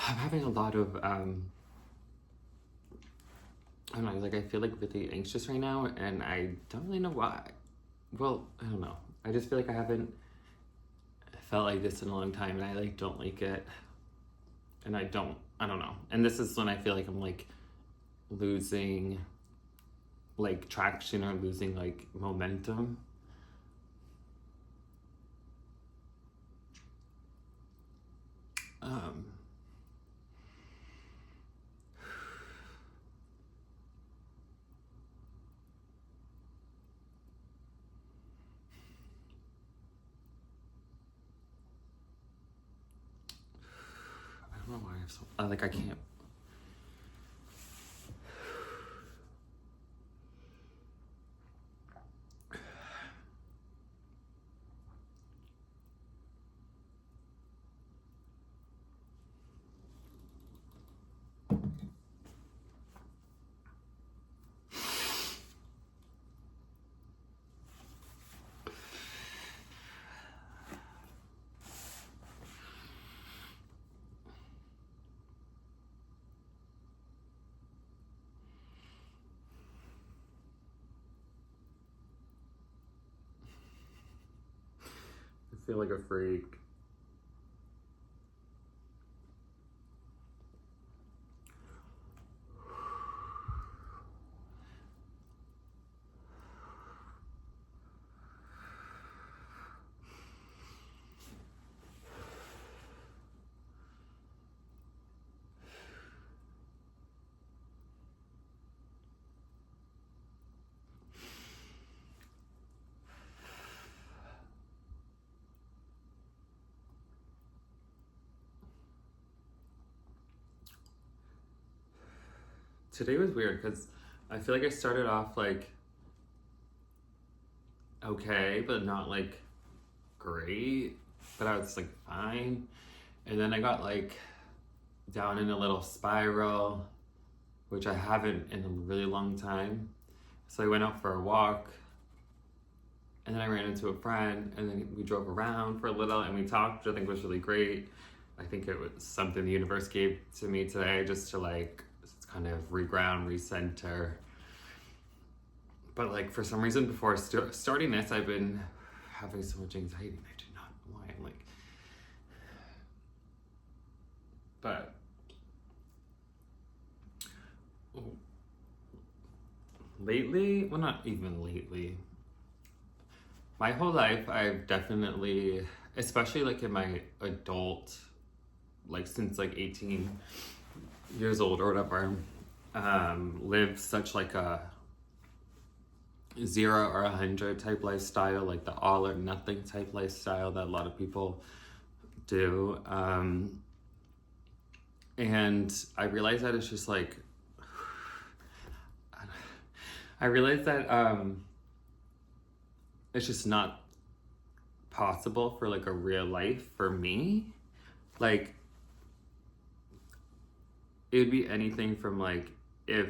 I'm having a lot of I don't know, like I feel like really anxious right now and I don't really know why. Well, I don't know. I just feel like I haven't felt like this in a long time and I like don't like it. And I don't know. And this is when I feel like I'm like losing like traction or losing like momentum. Um I don't know why I have so like I can't. I feel like a freak. Today was weird because I feel like I started off like okay, but not like great. But I was like fine. And then I got like down in a little spiral, which I haven't in a really long time. So I went out for a walk and then I ran into a friend and then we drove around for a little and we talked, which I think was really great. I think it was something the universe gave to me today just to like kind of reground, recenter. But like for some reason before starting this, I've been having so much anxiety and I do not know why. I'm like, but lately, well, not even lately, my whole life I've definitely, especially like in my adult, like since like 18 years old or whatever, lived such like a 0 or 100 type lifestyle, like the all or nothing type lifestyle that a lot of people do. And I realized that it's just like, I realized that it's just not possible for like a real life for me. Like, it would be anything from like if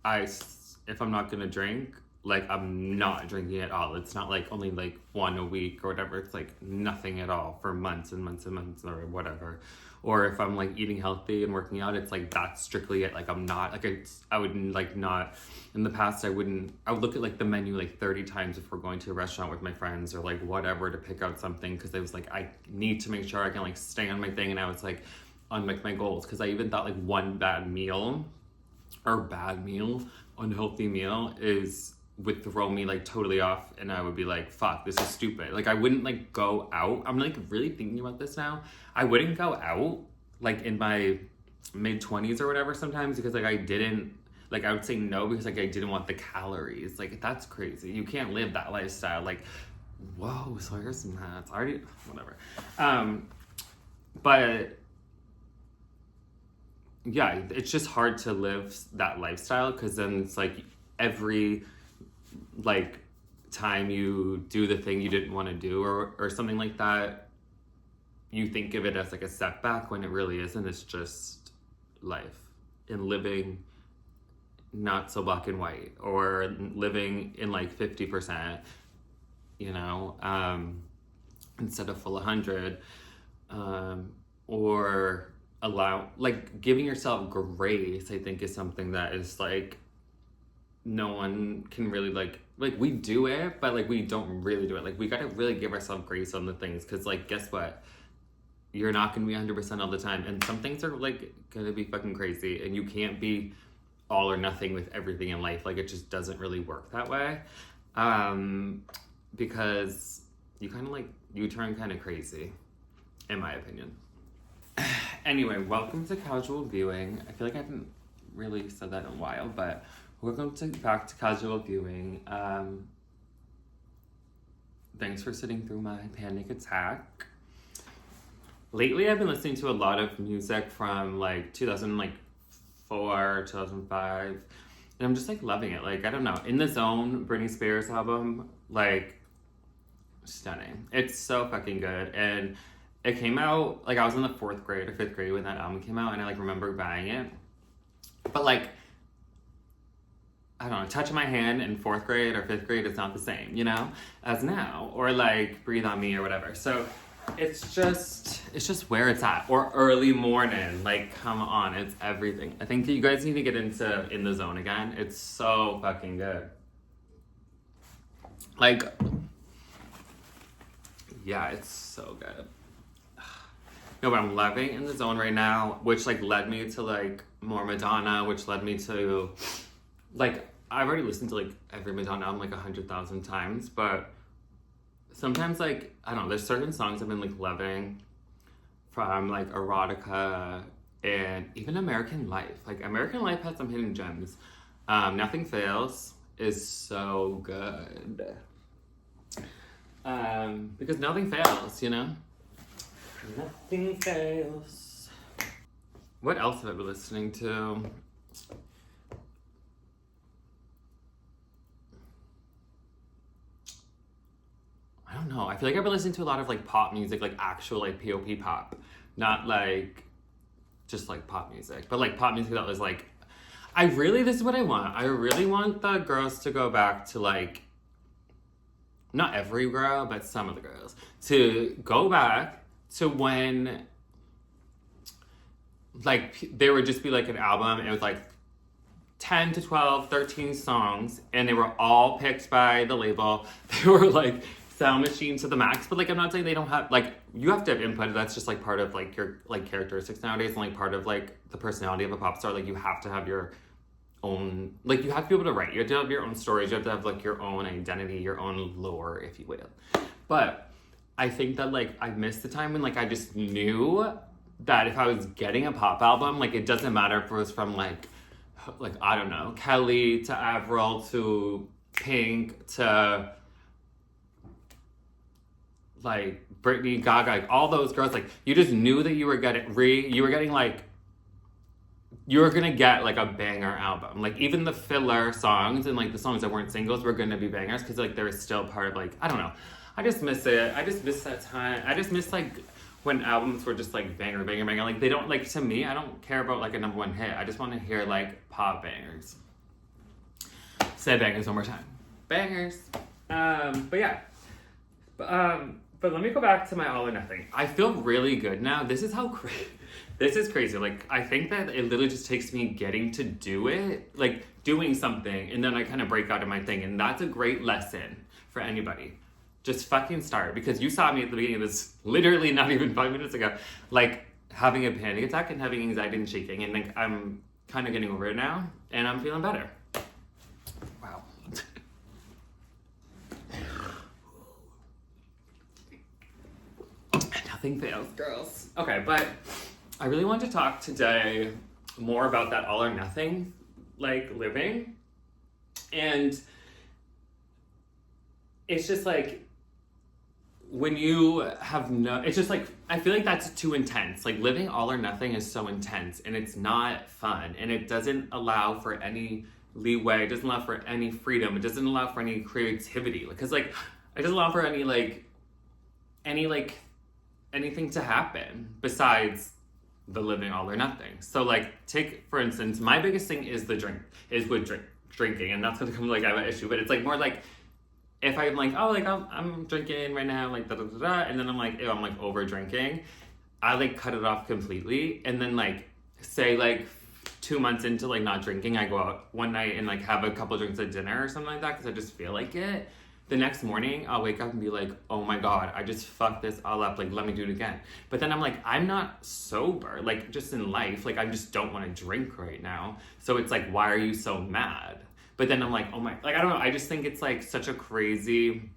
I'm not gonna drink, like I'm not drinking at all. It's not like only like one a week or whatever. It's like nothing at all for months and months and months or whatever. Or if I'm like eating healthy and working out, it's like that's strictly it. Like I'm not like I would like not in the past I would look at like the menu like 30 times if we're going to a restaurant with my friends or like whatever to pick out something because it was like I need to make sure I can like stay on my thing and I was like on like my goals because I even thought like one unhealthy meal would throw me like totally off and I would be like, fuck, this is stupid. Like I wouldn't like go out. I'm like really thinking about this now. I wouldn't go out like in my mid-20s or whatever sometimes because like I didn't like I would say no because like I didn't want the calories. Like that's crazy. You can't live that lifestyle. Like, whoa, so here's some that's already whatever. But yeah, it's just hard to live that lifestyle because then it's like every like time you do the thing you didn't want to do or something like that, you think of it as like a setback when it really isn't. It's just life and living not so black and white or living in like 50%, you know, instead of full 100, or giving yourself grace, I think, is something that is like no one can really like we do it, but like we don't really do it. Like we gotta really give ourselves grace on the things, because like guess what, you're not gonna be 100% all the time, and some things are like gonna be fucking crazy, and you can't be all or nothing with everything in life. Like it just doesn't really work that way, because you kind of like you turn kind of crazy, in my opinion. Anyway, welcome to Casual Viewing. I feel like I haven't really said that in a while, but welcome back to Casual Viewing. Thanks for sitting through my panic attack. Lately, I've been listening to a lot of music from like 2004, 2005, and I'm just like loving it. Like, I don't know. In the Zone, Britney Spears album, like, stunning. It's so fucking good. And it came out, like, I was in the 4th grade or 5th grade when that album came out, and I like remember buying it. But like, I don't know, Touch My Hand in 4th grade or 5th grade is not the same, you know, as now. Or like Breathe on Me or whatever. So it's just where it's at. Or Early Morning, like, come on, it's everything. I think you guys need to get into In the Zone again. It's so fucking good. Like, yeah, it's so good. No, but I'm loving In the Zone right now, which like led me to like more Madonna, which led me to like, I've already listened to like every Madonna album like 100,000 times, but sometimes like, I don't know, there's certain songs I've been like loving from like Erotica and even American Life. Like American Life has some hidden gems. Nothing Fails is so good. Because nothing fails, you know? Nothing fails. What else have I been listening to? I don't know. I feel like I've been listening to a lot of like pop music, like actual like POP pop. Not like just like pop music, but like pop music that was like, this is what I want. I really want the girls to go back to like, not every girl, but some of the girls, to go back to when like there would just be like an album and it was like 10 to 12, 13 songs, and they were all picked by the label. They were like sound machine to the max, but like I'm not saying they don't have, like, you have to have input. That's just like part of like your like characteristics nowadays, and like part of like the personality of a pop star. Like you have to have your own, like you have to be able to write, you have to have your own stories, you have to have like your own identity, your own lore, if you will. But I think that like I missed the time when like I just knew that if I was getting a pop album, like it doesn't matter if it was from like I don't know, Kelly to Avril to Pink to like Britney, Gaga, like all those girls, like you just knew that you were getting like, you were gonna get like a banger album. Like even the filler songs and like the songs that weren't singles were gonna be bangers, because like they were still part of like, I don't know. I just miss it. I just miss that time. I just miss like when albums were just like banger, banger, banger. Like they don't, like, to me, I don't care about like a #1 hit. I just want to hear like pop bangers. Say bangers one more time. Bangers. But yeah. But let me go back to my All or Nothing. I feel really good now. This is how this is crazy. Like, I think that it literally just takes me getting to do it, like doing something, and then I kind of break out of my thing. And that's a great lesson for anybody. Just fucking start, because you saw me at the beginning of this, literally not even 5 minutes ago, like having a panic attack and having anxiety and shaking, and like I'm kind of getting over it now, and I'm feeling better. Wow. Nothing fails, girls. Okay, but I really want to talk today more about that all or nothing, like living, and it's just like, when you have it's just like, I feel like that's too intense. Like living all or nothing is so intense, and it's not fun, and it doesn't allow for any leeway. It doesn't allow for any freedom. It doesn't allow for any creativity, because like it doesn't allow for anything to happen besides the living all or nothing. So like, take for instance, my biggest thing is drinking, and that's gonna come like I have an issue, but it's like more like, if I'm like, oh, like I'm drinking right now, like da da da da, and then I'm like, ew, I'm like over drinking, I like cut it off completely, and then like say like 2 months into like not drinking, I go out one night and like have a couple drinks at dinner or something like that because I just feel like it. The next morning, I'll wake up and be like, oh my God, I just fucked this all up. Like, let me do it again. But then I'm like, I'm not sober. Like, just in life, like, I just don't want to drink right now. So it's like, why are you so mad? But then I'm like, oh my, like, I don't know. I just think it's like such a crazy,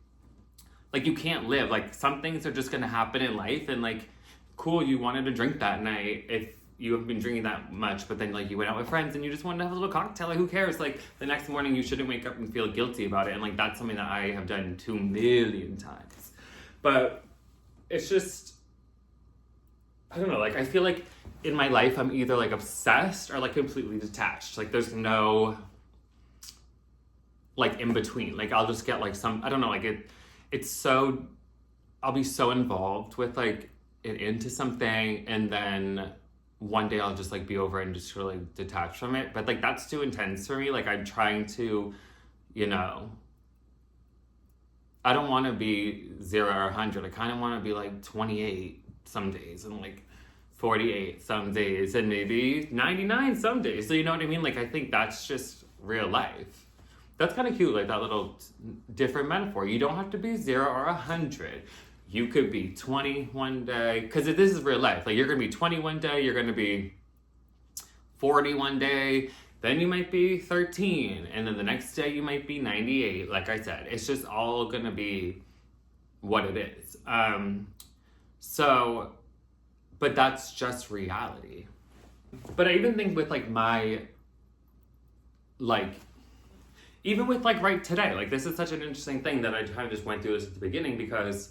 like, you can't live. Like, some things are just going to happen in life. And like, cool, you wanted to drink that night. If you have been drinking that much, but then like you went out with friends and you just wanted to have a little cocktail, like who cares? Like the next morning you shouldn't wake up and feel guilty about it. And like that's something that I have done 2 million times. But it's just, I don't know, like I feel like in my life I'm either like obsessed or like completely detached. Like there's no like in between. Like I'll just get like some, I don't know, like it's so, I'll be so involved with like it into something, and then one day I'll just like be over and just really detach from it. But like that's too intense for me. Like I'm trying to, you know, I don't want to be 0 or 100. I kind of want to be like 28 some days and like 48 some days and maybe 99 some days. So you know what I mean? Like I think that's just real life. That's kind of cute, like that little different metaphor. You don't have to be 0 or 100. You could be 20 one day, because this is real life. Like you're gonna be 20 one day, you're gonna be 40 one day, then you might be 13, and then the next day you might be 98. Like I said, it's just all gonna be what it is. So, but that's just reality. But I even think with like my, like, even with like right today, like this is such an interesting thing that I kind of just went through this at the beginning because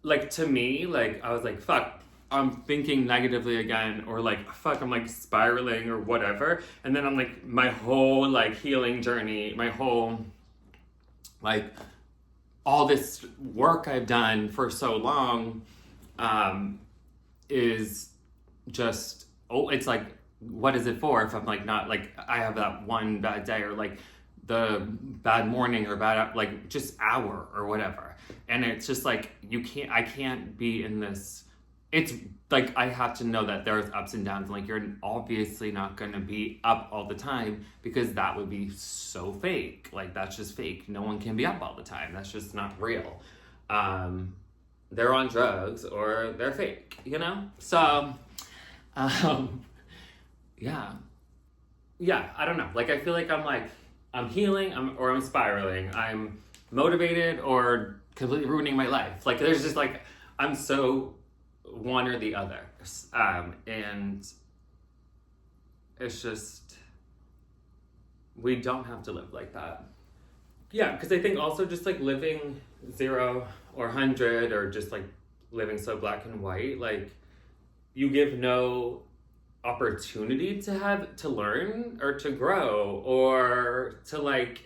like to me, like I was like, fuck, I'm thinking negatively again, or like, fuck, I'm like spiraling or whatever. And then I'm like, my whole like healing journey, my whole like all this work I've done for so long is just, oh, it's like, what is it for if I'm like not like I have that one bad day or like the bad morning or bad like just hour or whatever. And it's just like I can't be in this. It's like I have to know that there's ups and downs. Like you're obviously not gonna be up all the time because that would be so fake. Like that's just fake. No one can be up all the time. That's just not real. They're on drugs or they're fake, you know? So yeah, I don't know. Like I feel like I'm healing, I'm spiraling. I'm motivated or completely ruining my life. Like there's just like, I'm so one or the other. And it's just, we don't have to live like that. Yeah, because I think also just like living 0 or 100 or just like living so black and white, like you give no opportunity to learn or to grow or to like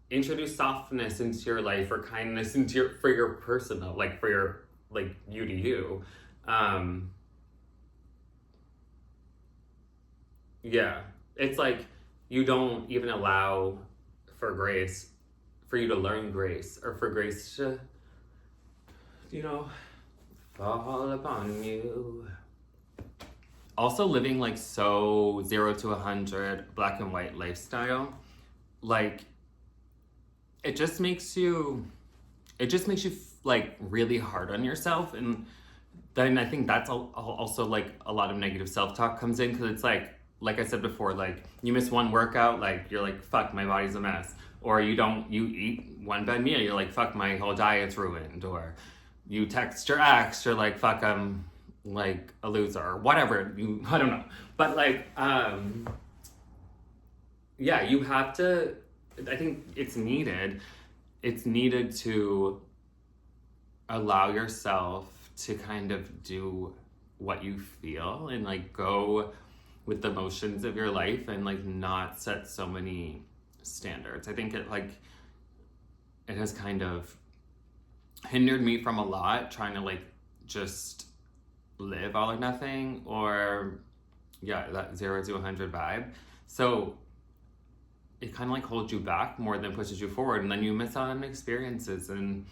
introduce softness into your life or kindness for your personal, like for your like you to you. Yeah, it's like you don't even allow for grace, for you to learn grace or for grace to, you know, fall upon you. Also living like so 0 to 100 black and white lifestyle, like it just makes you like really hard on yourself. And then I think that's also like a lot of negative self-talk comes in because it's like I said before, like you miss one workout, like you're like, fuck, my body's a mess. Or you eat one bad meal, you're like, fuck, my whole diet's ruined. Or you text your ex, you're like, fuck, I'm like a loser or whatever. I don't know. But like, yeah, you have to, I think it's needed to allow yourself to kind of do what you feel and like go with the motions of your life and like not set so many standards. I think it has kind of hindered me from a lot, trying to like just live all or nothing, or yeah, that 0 to 100 vibe. So it kind of like holds you back more than pushes you forward, and then you miss out on experiences and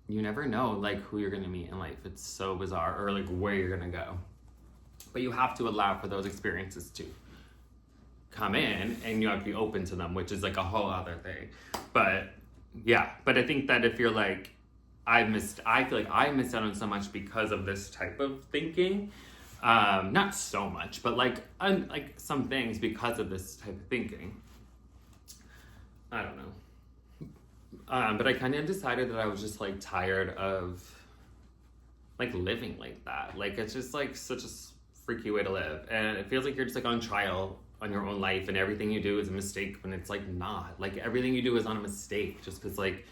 you never know like who you're gonna meet in life. It's so bizarre, or like where you're gonna go. But you have to allow for those experiences to come in, and you have to be open to them, which is like a whole other thing. But yeah, but I think that if you're like, I feel like I missed out on so much because of this type of thinking. Not so much, but like some things because of this type of thinking. I don't know. But I kind of decided that I was just like tired of like living like that. Like it's just like such a freaky way to live, and it feels like you're just like on trial on your own life, and everything you do is a mistake when it's like not. Like everything you do is not a mistake just because like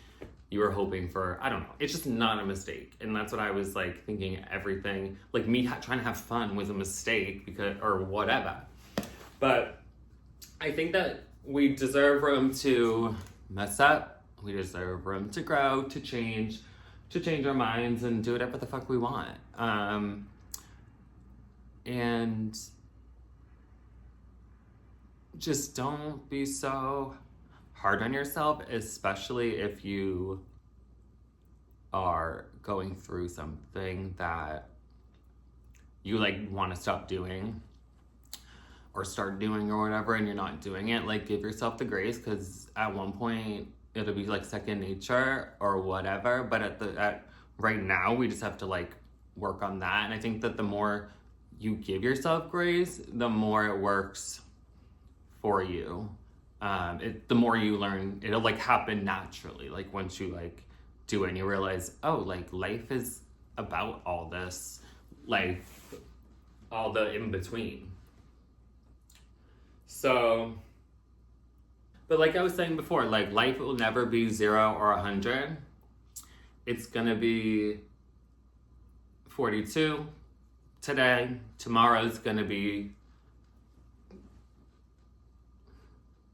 you were hoping for, I don't know. It's just not a mistake. And that's what I was like thinking. Everything, like me trying to have fun was a mistake because, or whatever. But I think that we deserve room to mess up. We deserve room to grow, to change our minds and do whatever the fuck we want. And just don't be so hard on yourself, especially if you are going through something that you like want to stop doing or start doing or whatever, and you're not doing it. Like give yourself the grace, because at one point it'll be like second nature or whatever, but at right now we just have to like work on that. And I think that the more you give yourself grace, the more it works for you. The more you learn, it'll like happen naturally. Like once you like do it and you realize, oh, like life is about all this, like all the in between. So, but like I was saying before, like life will never be 0 or 100. It's gonna be 42 today. Tomorrow's gonna be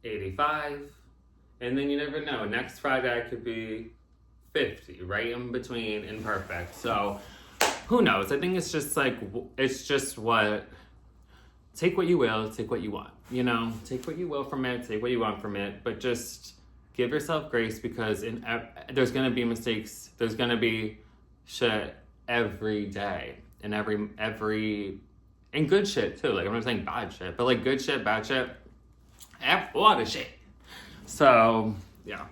85, and then you never know. Next Friday I could be 50, right in between, imperfect. So who knows? I think it's just like, it's just what, take what you will, take what you want, you know, take what you will from it, take what you want from it, but just give yourself grace, because there's gonna be mistakes, there's gonna be shit every day, and every and good shit too. Like I'm not saying bad shit, but like good shit, bad shit, a lot of shit. So yeah,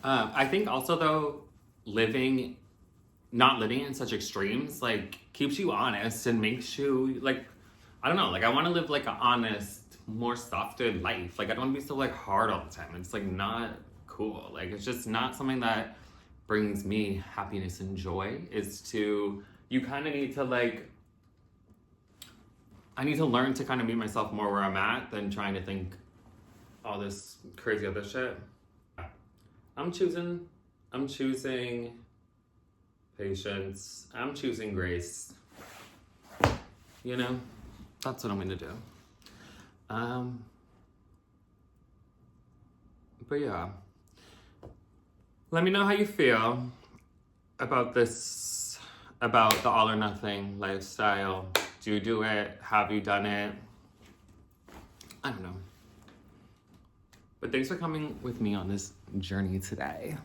I think also though, not living in such extremes like keeps you honest and makes you like, I don't know, like I want to live like an honest, more softer life. Like I don't want to be so like hard all the time. It's like not cool. Like it's just not something that brings me happiness and joy. You kind of need to like, I need to learn to kind of meet myself more where I'm at than trying to think all this crazy other shit. I'm choosing patience. I'm choosing grace. You know, that's what I'm gonna do. But yeah, let me know how you feel about this, about the all or nothing lifestyle. Do you do it? Have you done it? I don't know. But thanks for coming with me on this journey today.